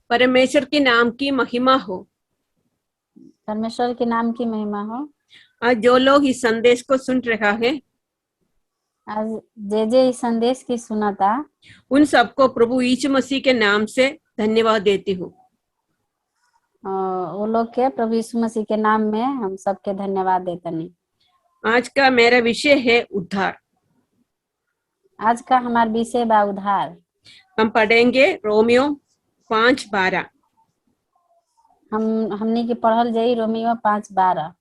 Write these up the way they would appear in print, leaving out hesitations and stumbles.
परमेश्वर के नाम की महिमा हो। परमेश्वर के नाम की महिमा हो। आज जो लोग इस संदेश को सुन रहा है, आज जे जे इस संदेश की सुना था, उन सबको प्रभु यीशु मसीह के नाम से धन्यवाद देती हूँ। वो लोग के प्रभु यीशु मसीह के नाम में हम सबके धन्यवाद देते हैं। आज का मेरा विषय है उद्धार। आज का हमारा विषय बा उद्धार। हम पढ़ेंगे रोमियो 5:12। हमने की पढ़ल जाई रोमियो 5:12।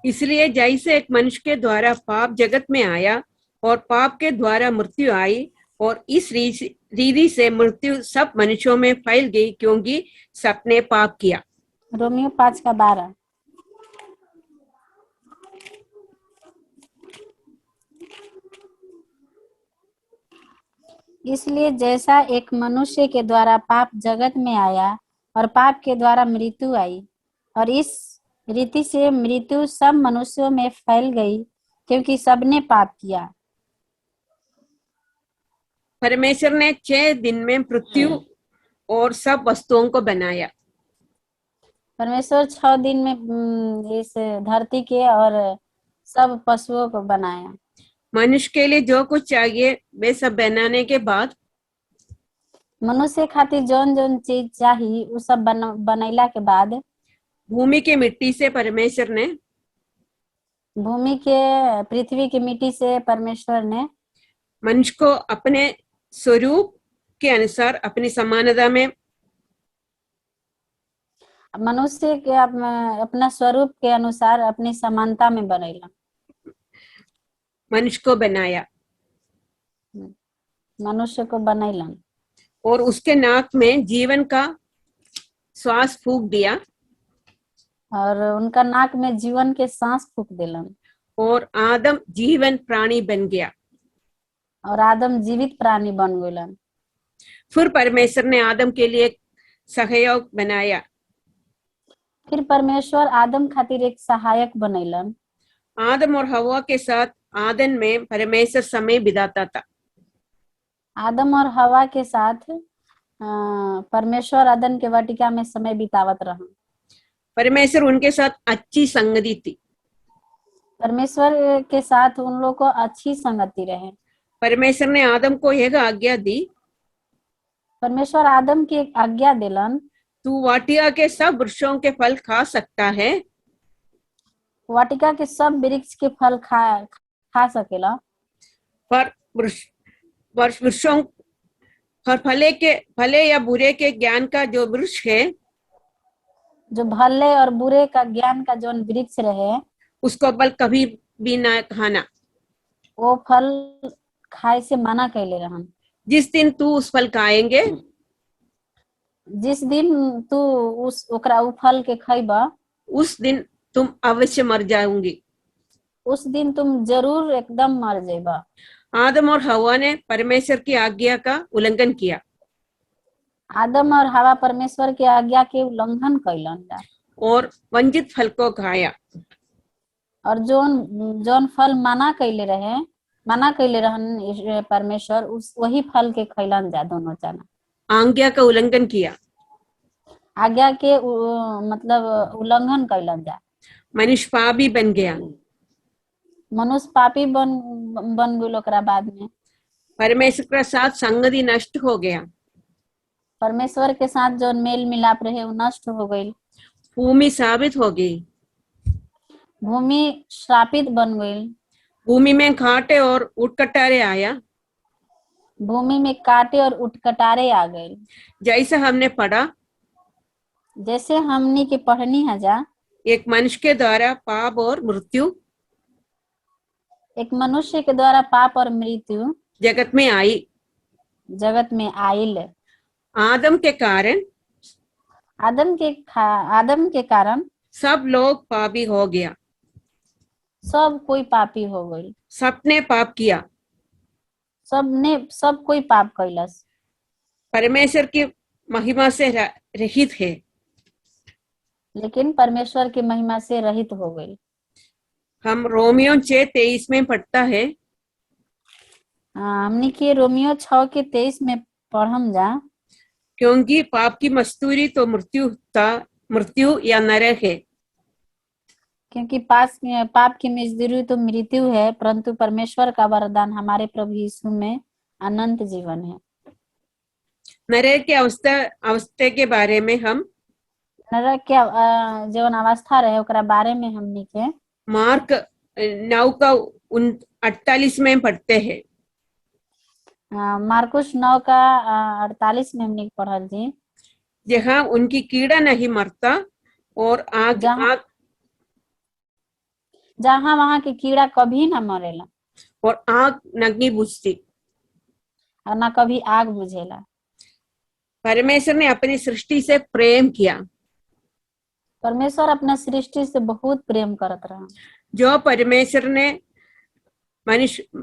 इसलिए जैसे एक मनुष्य के द्वारा पाप जगत में आया और पाप के द्वारा मृत्यु आई, और इस रीति से मृत्यु सब मनुष्यों में फैल गई, क्योंकि सबने पाप किया। रोमियो 5:12। इसलिए जैसा एक मनुष्य के द्वारा पाप जगत में आया और पाप के द्वारा मृत्यु आई, और इस रीति से मृत्यु सब मनुष्यों में फैल गई, क्योंकि सबने पाप किया। परमेश्वर ने 6 दिन में पृथ्वी और सब वस्तुओं को बनाया। परमेश्वर 6 दिन में इस धरती के और सब पशुओं को बनाया। मनुष्य के लिए जो कुछ चाहिए वे सब बनाने के बाद, मनुष्य खातिर जौन जौन चीज चाहिए वो सब बनैला के बाद, भूमि के मिट्टी से परमेश्वर ने, पृथ्वी की मिट्टी से परमेश्वर ने मनुष्य को अपने स्वरूप के अनुसार अपनी समानता में, मनुष्य के अपना स्वरूप के अनुसार अपनी समानता में बनैला। मनुष्य को बनाया, मनुष्य को बनैलन, और उसके नाक में जीवन का श्वास फूंक दिया, और उनका नाक में जीवन के सांस फूंक दिलन, और आदम जीवन प्राणी बन गया, और आदम जीवित प्राणी बन गइलन। फिर परमेश्वर ने आदम के लिए सहयोग बनाया। फिर परमेश्वर आदम खातिर एक सहायक बनैलन। आदम और हवा के साथ आदन में परमेश्वर समय बिताता था। आदम और हवा के साथ परमेश्वर आदम के वाटिका में समय बितावत रहा। परमेश्वर उनके साथ अच्छी संगति थी। परमेश्वर के साथ उन लोग को अच्छी संगति रहे। परमेश्वर ने आदम को एक आज्ञा दी। परमेश्वर आदम की एक आज्ञा दिलन, तू वाटिका के सब वृक्षों के फल खा सकता है, वाटिका के सब वृक्ष के फल खा सकेला, पर वृक्षों पर भले या बुरे के ज्ञान का जो वृक्ष है, जो भले और बुरे का ज्ञान का जो वृक्ष रहे, उसको फल कभी भी ना खाना। वो फल खाए से मना कैले रहन। जिस दिन तू उस फल खाएंगे, जिस दिन तू ओकरा उ फल के खइबा, उस दिन तुम अवश्य मर जाओगी। उस दिन तुम जरूर एकदम मर जाएगा। आदम और हवा ने परमेश्वर की आज्ञा का उल्लंघन किया। आदम और हवा परमेश्वर की आज्ञा के उल्लंघन कैलन और वंचित फल को खाया, और जोन फल मना कैले रहन परमेश्वर, उस वही फल के खैलन जा दोनों जना। आज्ञा का उल्लंघन किया, आज्ञा के मतलब उल्लंघन कैलन जा। मनुष्य पापी बन गया। मनुष्य पापी बन गइल। ओकरा बाद में परमेश्वर के साथ संगति नष्ट हो गया। परमेश्वर के साथ जो मेल मिलाप रहे वो नष्ट हो गई। भूमि साबित हो गई। भूमि श्रापित बन गई। भूमि में कांटे और उटकटारे आया। भूमि में कांटे और उटकटारे आ गए। जैसे हमने पढ़ा, जैसे हमने की पढ़नी है जा, एक मनुष्य के द्वारा पाप और मृत्यु, एक मनुष्य के द्वारा पाप और मृत्यु जगत में आई। जगत में आइल। आदम के कारण, आदम के कारण सब लोग पापी हो गया। सब कोई पापी हो गई। सबने पाप किया। सब कोई पाप कैलस। परमेश्वर की महिमा से रहित है, लेकिन परमेश्वर की महिमा से रहित हो गई। हम रोमियो 6:23 में पढ़ता है। हमने की रोमियो 6:23 में पढ़म जा क्योंकि पाप की मजदूरी तो मृत्यु या नरक है। क्योंकि पाप की मजदूरी तो मृत्यु है, परंतु परमेश्वर का वरदान हमारे प्रभु यीशु में अनंत जीवन है। नरक की अवस्था के बारे में हम नरक के जीवन अवस्था रहे ओकरा बारे में हमनी के मार्क 9 का 48 में पढ़ते हैं। मार्कुस 9 का 48 में हमने पढ़ल जी। जहाँ उनकी कीड़ा नहीं मरता और आग जहाँ वहां की कीड़ा कभी ना मरेला और आग नहीं बुझती और ना कभी आग बुझेला। परमेश्वर ने अपनी सृष्टि से प्रेम किया। परमेश्वर अपना सृष्टि से बहुत प्रेम करत रहा। जो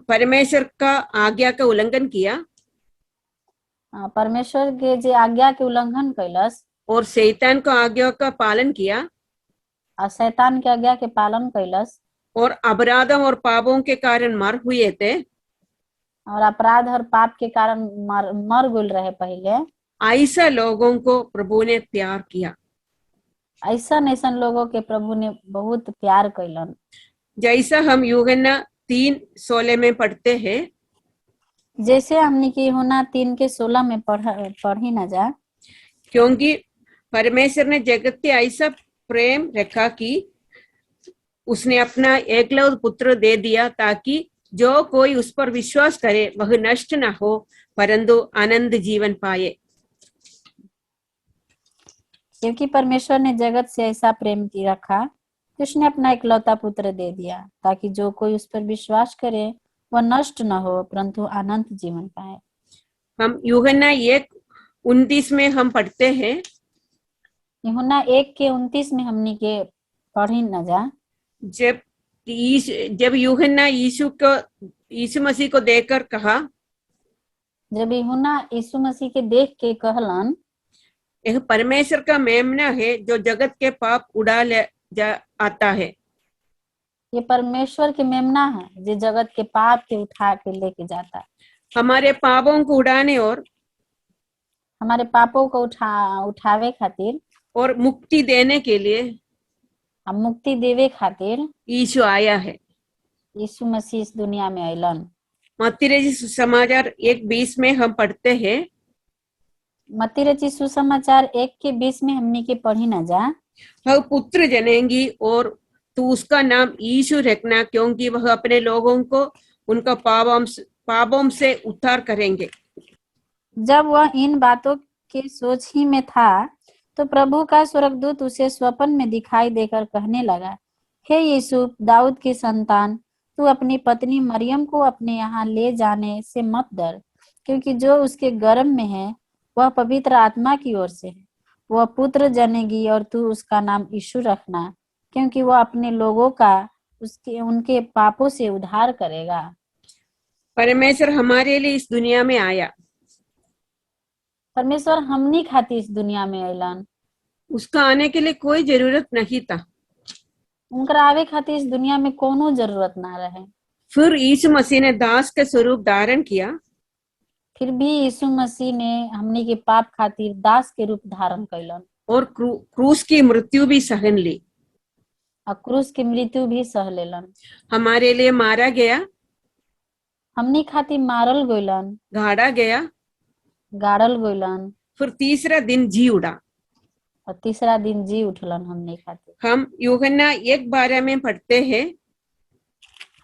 परमेश्वर का आज्ञा का उल्लंघन किया, परमेश्वर के जे आज्ञा के उल्लंघन कैलस और शैतान को आज्ञा का पालन किया और शैतान के आज्ञा के पालन कैलस और अपराधों और पापों के कारण मर हुए थे, और अपराध और पाप के कारण मर गुल रहे पहले, ऐसा लोगों को प्रभु ने प्यार किया। ऐसा लोगों के प्रभु ने बहुत प्यार कैलन। जैसा हम यूहन्ना 3:16 में पढ़ते हैं, जैसे हमने की यूहन्ना 3:16 में पढ़ी ना जा, क्योंकि परमेश्वर ने जगत के ऐसा प्रेम रखा कि उसने अपना एकलौत पुत्र दे दिया, ताकि जो कोई उस पर विश्वास करे वह नष्ट न हो परंतु आनंद जीवन पाए। क्योंकि परमेश्वर ने जगत से ऐसा प्रेम की रखा कि उसने अपना एकलौता पुत्र दे दिया, ताकि जो कोई उस पर विश्वास करे वह नष्ट न हो परंतु अनंत जीवन पाए। हम यूहन्ना 1:29 में हम पढ़ते हैं, यूहन्ना 1:29 में हमने के पढ़ी न जा, जब यूहन्ना यीशु मसीह को देखकर कहा, जब यूहन्ना यीशु मसीह के देख के कहलन, यह परमेश्वर का मेमना है जो जगत के पाप उड़ा ले आता है। ये परमेश्वर के मेमना है जो जगत के पाप के उठा के लेके जाता है। हमारे पापों को उड़ाने और हमारे पापों को उठावे खातिर और मुक्ति देने के लिए, हम मुक्ति देवे खातिर यीशु आया है। यीशु मसीह इस दुनिया में आइलन। मत्ती रचित सुसमाचार 1:20 में हम पढ़ते हैं, मत्ती रचित सुसमाचार 1:20 में हमने के पढ़ी न जा, वह पुत्र जनेंगी और तू उसका नाम यीशु रखना, क्योंकि वह अपने लोगों को उनका पापों से उद्धार करेंगे। जब वह इन बातों के सोच ही में था तो प्रभु का स्वर्गदूत उसे स्वप्न में दिखाई देकर कहने लगा, हे यीशु दाऊद की संतान, तू अपनी पत्नी मरियम को अपने यहाँ ले जाने से मत डर, क्योंकि जो उसके गर्भ में है वह पवित्र आत्मा की ओर से है। वह पुत्र जनेगी और तू उसका नाम यीशु रखना, क्योंकि वह अपने लोगों का उनके पापों से उद्धार करेगा। परमेश्वर हमारे लिए इस दुनिया में आया। परमेश्वर हमनी खातिर इस दुनिया में आइलन। उसका आने के लिए कोई जरूरत नहीं था। उनका आवे खातिर इस दुनिया में कोनो जरूरत ना रहे। फिर यीशु मसीह ने दास का स्वरूप धारण किया। फिर भी यीशु मसीह ने हमनी के पाप खातिर दास के रूप धारण कैलन और क्रूस की मृत्यु भी सहन ली। और क्रूस की मृत्यु भी सह लेलन। हमारे लिए मारा गया, हमनी खातिर मारल गइलन, गाड़ा गया, गाड़ल गइलन, फिर तीसरा दिन जी उड़ा और तीसरा दिन जी उठलन हमनी खातिर। हम यूहन्ना 1:12 में पढ़ते हैं,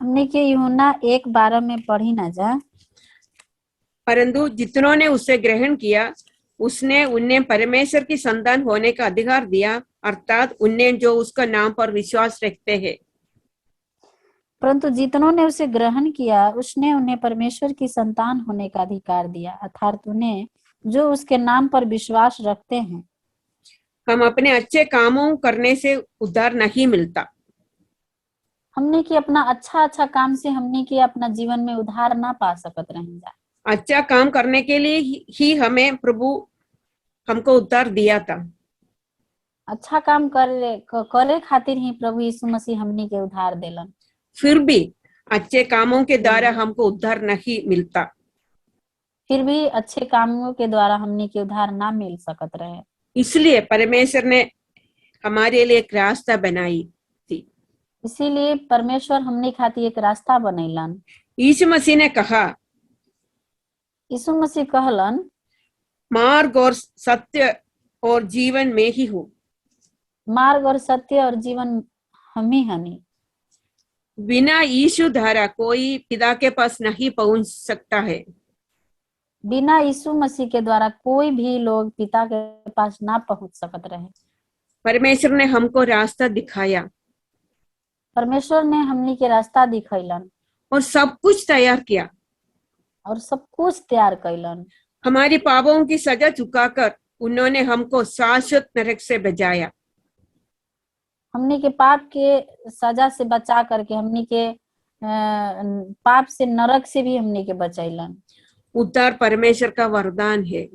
हमनी के यूहन्ना 1:12 में पढ़ी ना जा, परंतु जितनों ने उसे ग्रहण किया उसने उन्हें परमेश्वर की संतान होने का अधिकार दिया, अर्थात उन्हें जो उसका नाम पर विश्वास रखते हैं। परंतु जितनों ने उसे ग्रहण किया उसने उन्हें परमेश्वर की संतान होने का अधिकार दिया, अर्थात उन्हें जो उसके नाम पर विश्वास रखते हैं। हम अपने अच्छे कामों करने से उद्धार नहीं मिलता। हमने की अपना अच्छा काम से हमने की अपना जीवन में उद्धार ना पा सकत रहेंगे। अच्छा काम करने के लिए ही हमें प्रभु हमको उद्धार दिया था। अच्छा काम करे खातिर ही प्रभु यीशु मसीह हमनी के उद्धार देलन। फिर भी अच्छे कामों के द्वारा हमको उद्धार नहीं मिलता। फिर भी अच्छे कामों के द्वारा हमनी के उद्धार ना मिल सकत रहे। इसलिए परमेश्वर ने हमारे लिए एक रास्ता बनाई थी। इसीलिए परमेश्वर हमनी खातिर एक रास्ता बनैलन। यीशु मसीह ने कहा, यीशु मसीह कहलन, मार्ग और सत्य और जीवन में ही हूँ। मार्ग और सत्य और जीवन हम ही हनी। बिना यीशु द्वारा कोई पिता के पास नहीं पहुंच सकता है। बिना यीशु मसीह के द्वारा कोई भी लोग पिता के पास ना पहुंच सकत रहे। परमेश्वर ने हमको रास्ता दिखाया परमेश्वर ने हमनी के रास्ता दिखैलन और सब कुछ तैयार किया। और सब कुछ तैयार कैलन। हमारी पापों की सजा चुकाकर उन्होंने हमको शाश्वत नरक से बचाया। हमनी के पाप के सजा से बचा करके हमनी के पाप से, नरक से भी हमनी के बचैलन। उद्धार परमेश्वर का वरदान है।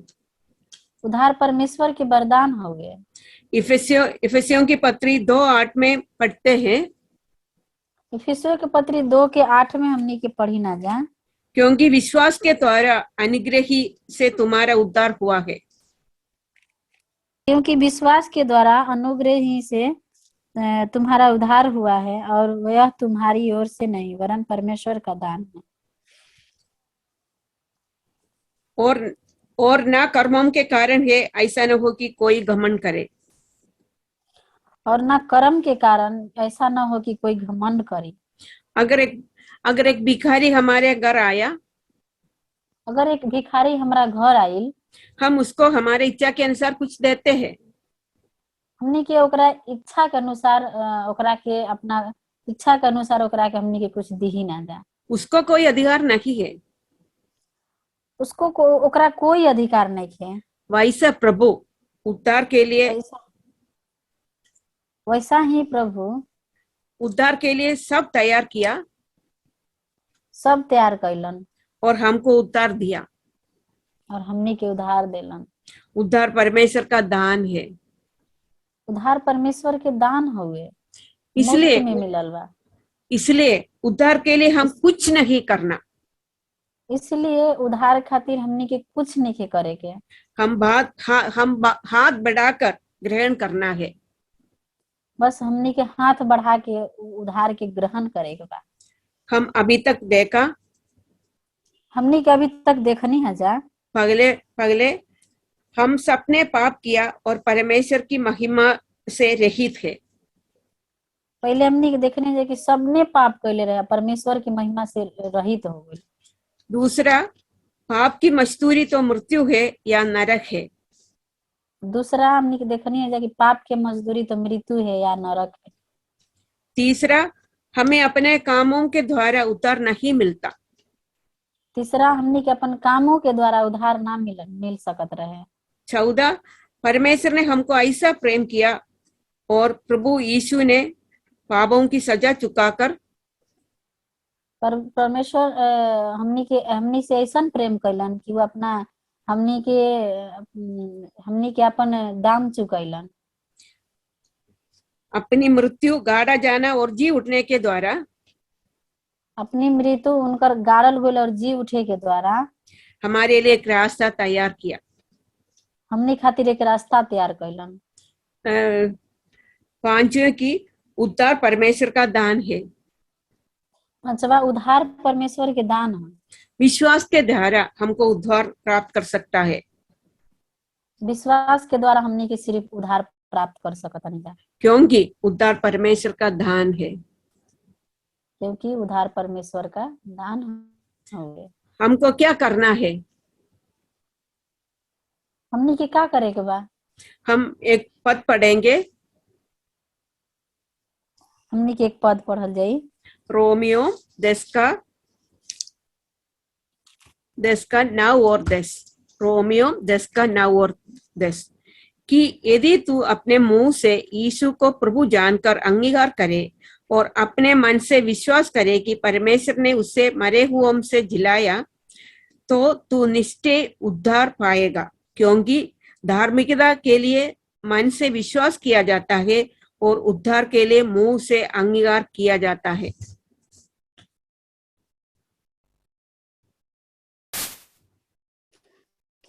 उद्धार परमेश्वर के वरदान हो गए। इफिसियों की पत्री 2:8 में पढ़ते हैं, इफिसियों के पत्री 2:8 में हमनी के पढ़ी ना जा, क्योंकि विश्वास के द्वारा अनुग्रह ही से तुम्हारा उद्धार हुआ है। क्योंकि विश्वास के द्वारा अनुग्रह ही से तुम्हारा उद्धार हुआ है, और वह तुम्हारी ओर से नहीं वरन परमेश्वर का दान है। और ना कर्मों के कारण है, ऐसा न हो कि कोई घमंड करे। और ना कर्म के कारण ऐसा ना हो कि कोई घमंड करे। अगर एक भिखारी हमारे घर आया, अगर एक भिखारी हमारा घर आइल, हम उसको हमारे इच्छा के अनुसार कुछ देते हैं। हमनी के ओकरा इच्छा के अनुसार ओकरा के अपना इच्छा के अनुसार ओकरा के हमनी के कुछ दी ही ना जा। उसको कोई अधिकार नहीं है। उसको ओकरा कोई अधिकार नहीं है। वैसा प्रभु उद्धार के लिए, वैसा ही प्रभु उद्धार के लिए सब तैयार किया, सब तैयार कैलन और हमको उद्धार दिया। और हमनी के उद्धार देलन। उद्धार परमेश्वर का दान है। उद्धार परमेश्वर के दान हुए, इसलिए में मिलल बा। इसलिए उद्धार के लिए हम कुछ नहीं करना। इसलिए उद्धार खातिर हमनी के कुछ नहीं के करे के, हम हाथ बढ़ाकर ग्रहण करना है। बस हमनी के हाथ बढ़ा के उद्धार के ग्रहण करे के बा। हम अभी तक देखा, हमनी के अभी तक देखनी है जा, पगले हम सबने पाप किया और परमेश्वर की महिमा से रहित है। पहले हमनी के देखने जाए कि सबने पाप कैले रहे, परमेश्वर की महिमा से रहित हो गए। दूसरा, पाप की मजदूरी तो मृत्यु है या नरक है। दूसरा हमनी के देखनी है कि पाप के मजदूरी तो मृत्यु है या नरक है। तीसरा, हमें अपने कामों के द्वारा उद्धार नहीं मिलता। तीसरा, हमनी के अपन कामों के द्वारा उद्धार ना मिल सकत रहे। चौथा, परमेश्वर ने हमको ऐसा प्रेम किया और प्रभु यीशु ने पापों की सजा चुकाकर परमेश्वर हमनी से ऐसा प्रेम कैलन कि वो अपना हमनी के अपन दाम चुकैलन। अपनी मृत्यु, गाड़ा जाना और जी उठने के द्वारा, अपनी मृत्यु उनकर गाड़ल हुए और जी उठे के द्वारा हमारे लिए एक रास्ता तैयार किया। हमनी खातिर एक रास्ता तैयार कैलन। पांचवें की उद्धार परमेश्वर का दान है। पांचवा, उद्धार परमेश्वर के दान है। विश्वास के द्वारा हमको उद्धार प्राप्त कर सकता है। विश्वास के द्वारा हमनी के सिर्फ उद्धार प्राप्त कर सकता नहीं, क्योंकि उद्धार परमेश्वर का दान है। क्योंकि उद्धार परमेश्वर का दान है। हमको क्या करना है? हमनी के क्या करे के बा? हम एक पद पढ़ेंगे। हमनी के एक पद पढ़ल जाई। रोमियो 10:9 और 10। रोमियो 10:9 और 10 कि यदि तू अपने मुंह से यीशु को प्रभु जानकर अंगीकार करे और अपने मन से विश्वास करे कि परमेश्वर ने उसे मरे हुओं से जिलाया, तो तू निश्चय उद्धार पाएगा। क्योंकि धार्मिकता के लिए मन से विश्वास किया जाता है और उद्धार के लिए मुंह से अंगीकार किया जाता है।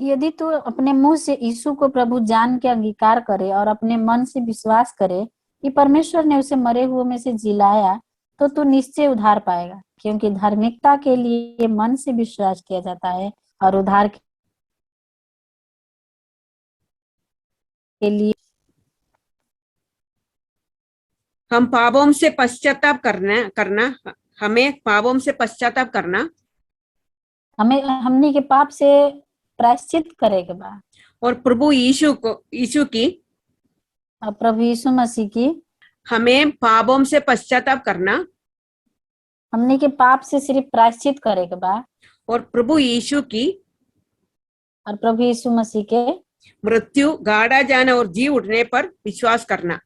कि यदि तू अपने मुंह से यीशु को प्रभु जान के अंगीकार करे और अपने मन से विश्वास करे कि परमेश्वर ने उसे मरे हुए में से जिलाया, तो तू निश्चय उद्धार पाएगा, क्योंकि धार्मिकता के लिए मन से विश्वास किया जाता है और उद्धार के लिए हम पापों से पश्चाताप करना हमें पापों से पश्चाताप करना हमें हमनी के पाप से प्रायश्चित करे के बाद और प्रभु यीशु की और प्रभु यीशु मसीह की हमें पापों से पश्चाताप करना हमनी के पाप से सिर्फ प्रायश्चित करे के बाद और प्रभु यीशु की और प्रभु यीशु मसीह के मृत्यु, गाड़ा जाना और जी उठने पर विश्वास करना।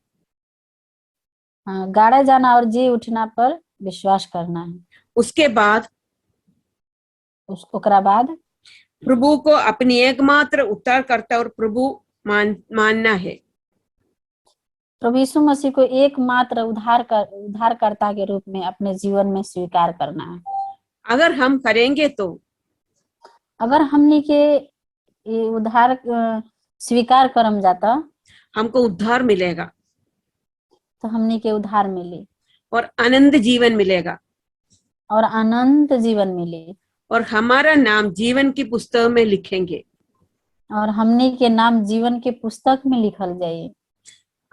गाड़ा जाना और जी उठना पर विश्वास करना है। उसके बाद ओकरा बाद प्रभु को अपनी एकमात्र उद्धारकर्ता और प्रभु मानना है। प्रभु यीशु मसीह को एकमात्र उद्धारकर्ता के रूप में अपने जीवन में स्वीकार करना है। अगर हम करेंगे तो अगर हमने के ये उद्धार स्वीकार करम जाता हमको उद्धार मिलेगा, तो हमने के उद्धार मिले और आनंद जीवन मिलेगा और अनंत जीवन मिले और हमारा नाम जीवन की पुस्तक में लिखेंगे और हमने के नाम जीवन के पुस्तक में लिखल जाए।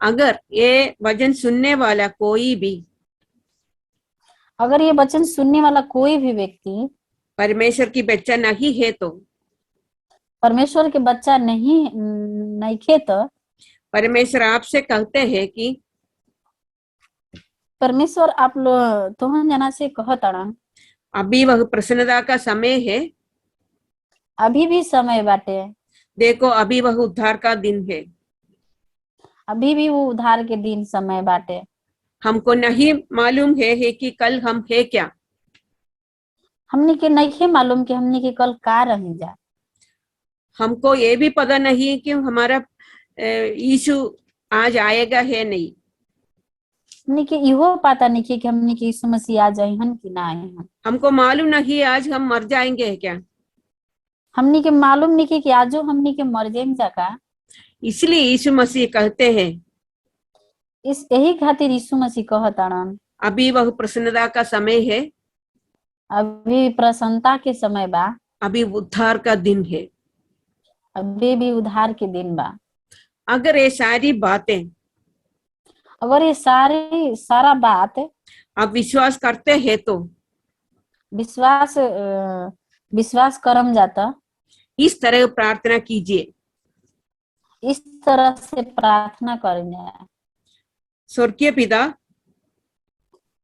अगर ये वचन सुनने वाला कोई भी अगर ये वचन सुनने वाला कोई भी व्यक्ति परमेश्वर की बच्चा नहीं है तो परमेश्वर के बच्चा नहीं खे, तो परमेश्वर आपसे कहते हैं कि परमेश्वर आप लोग तुम जना से कहता अभी वह प्रसन्नता का समय है, अभी भी समय बाटे, देखो अभी वह उद्धार का दिन है, अभी भी वो उद्धार के दिन समय बाटे। हमको नहीं मालूम है कि कल हम है क्या, हमने के नहीं मालूम कि हमने के कल का रही जा, हमको ये भी पता नहीं कि हमारा यीशु आज आएगा है नहीं, हमने के इहो पता नहीं कि हमने के यीशु मसीह आ जाए हन कि ना आए हन, हमको मालूम नहीं आज हम मर जाएंगे क्या, हमने के मालूम नहीं कि आजो हमने के मर जाएंगे जाका। इसलिए यीशु मसीह कहते हैं इस यही खातिर यीशु मसीह कहताड़न अभी वह प्रसन्नता का समय है, अभी प्रसन्नता के समय बा, अभी उद्धार का दिन है, अभी भी उद्धार के दिन बा। अगर ये सारी बातें अगर ये सारा बात आप विश्वास करते हैं तो विश्वास करम जाता, इस तरह प्रार्थना कीजिए, इस तरह से प्रार्थना करें जाए। स्वर्गीय पिता,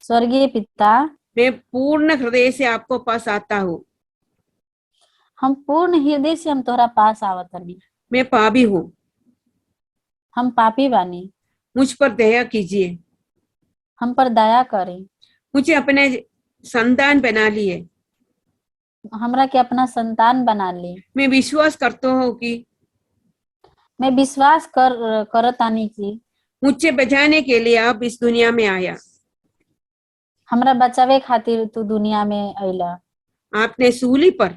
स्वर्गीय पिता, मैं पूर्ण हृदय से आपको पास आता हूँ, हम पूर्ण हृदय से हम तोहरा पास आवत हनी, मैं पापी हूँ, हम पापी बानी, मुझ पर दया कीजिए, हम पर दया करें, मुझे अपने संतान बना लिए, हमरा के अपना संतान बना ले। मैं विश्वास करता हूँ कि मैं विश्वास करतानी की मुझे बचाने के लिए आप इस दुनिया में आया, हमरा बचावे खातिर तू दुनिया में अइला, आपने सूली पर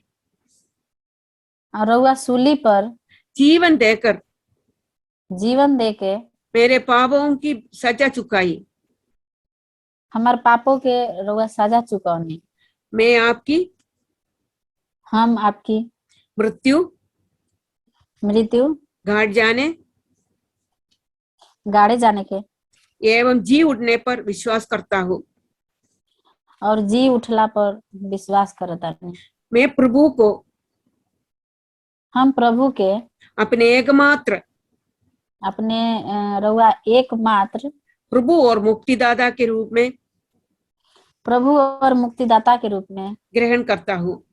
और रउआ सूली पर जीवन देकर जीवन देके मेरे पापों की सजा चुकाई, हमार पापों के रउआ सजा चुकौनी। मैं आपकी हम आपकी मृत्यु घाट गाड़े जाने के एवं जी उठने पर विश्वास करता हूँ, और जी उठला पर विश्वास करता नहीं। मैं प्रभु को हम प्रभु के अपने रउआ एकमात्र प्रभु और मुक्तिदाता के रूप में प्रभु और मुक्तिदाता के रूप में ग्रहण करता हूँ।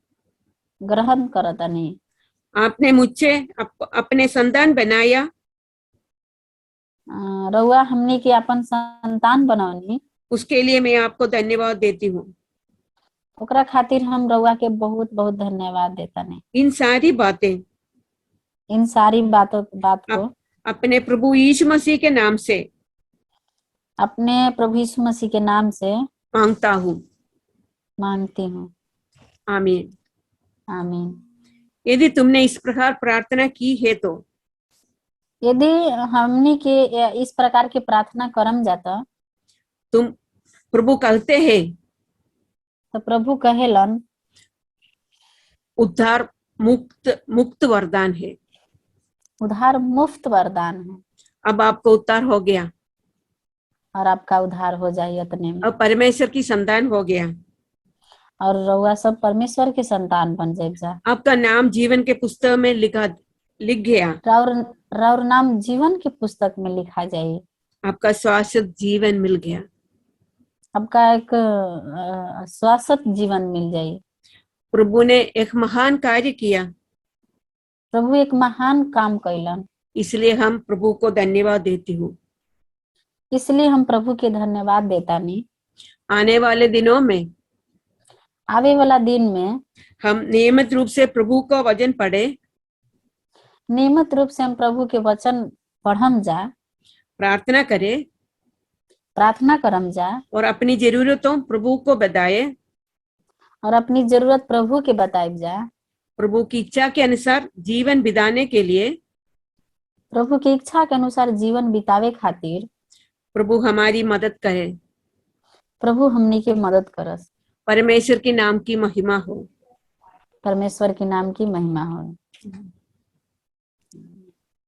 ग्रहण करता नहीं। आपने मुझे अपने संतान बनाया, रउआ हमने के अपन संतान बनौनी, उसके लिए मैं आपको धन्यवाद देती हूँ। ओकरा खातिर हम रउआ के बहुत बहुत धन्यवाद देता नहीं। इन सारी बात को अपने प्रभु यीशु मसीह के नाम से अपने प्रभु यीशु मसीह के नाम से मांगता हूँ, मांगती हूँ। आमीन। आमीन। यदि तुमने इस प्रकार प्रार्थना की है तो यदि हमनी के इस प्रकार की प्रार्थना करम जाता तुम प्रभु कहते हैं तो प्रभु कहेलन उद्धार मुक्त मुक्त वरदान है। उद्धार मुफ्त वरदान है अब आपको उद्धार हो गया, और आपका उद्धार हो जाए इतने में, अब परमेश्वर की संतान हो गया, और रउआ सब परमेश्वर के संतान बन जाए जा। आपका नाम जीवन के पुस्तक में लिख गया, राउर राउर नाम जीवन की पुस्तक में लिखा जाए, आपका शाश्वत जीवन मिल गया। आपका एक शाश्वत जीवन मिल जाए। प्रभु ने एक महान कार्य किया, प्रभु एक महान काम कैलन, इसलिए हम प्रभु को धन्यवाद देती हूँ। इसलिए हम प्रभु के धन्यवाद देता नहीं। आने वाले दिनों में आवे वाला दिन में हम नियमित रूप से प्रभु का वचन पढ़े, नियमित रूप से हम प्रभु के वचन पढ़म जा, प्रार्थना करें प्रार्थना करम जा, और अपनी जरूरतों प्रभु को बताए, और अपनी जरूरत प्रभु के बताए जा। प्रभु की इच्छा के अनुसार जीवन बिताने के लिए प्रभु की इच्छा के अनुसार जीवन बितावे खातिर प्रभु हमारी मदद करे। प्रभु हमनी के मदद करस। परमेश्वर के नाम की महिमा हो। परमेश्वर के नाम की महिमा हो।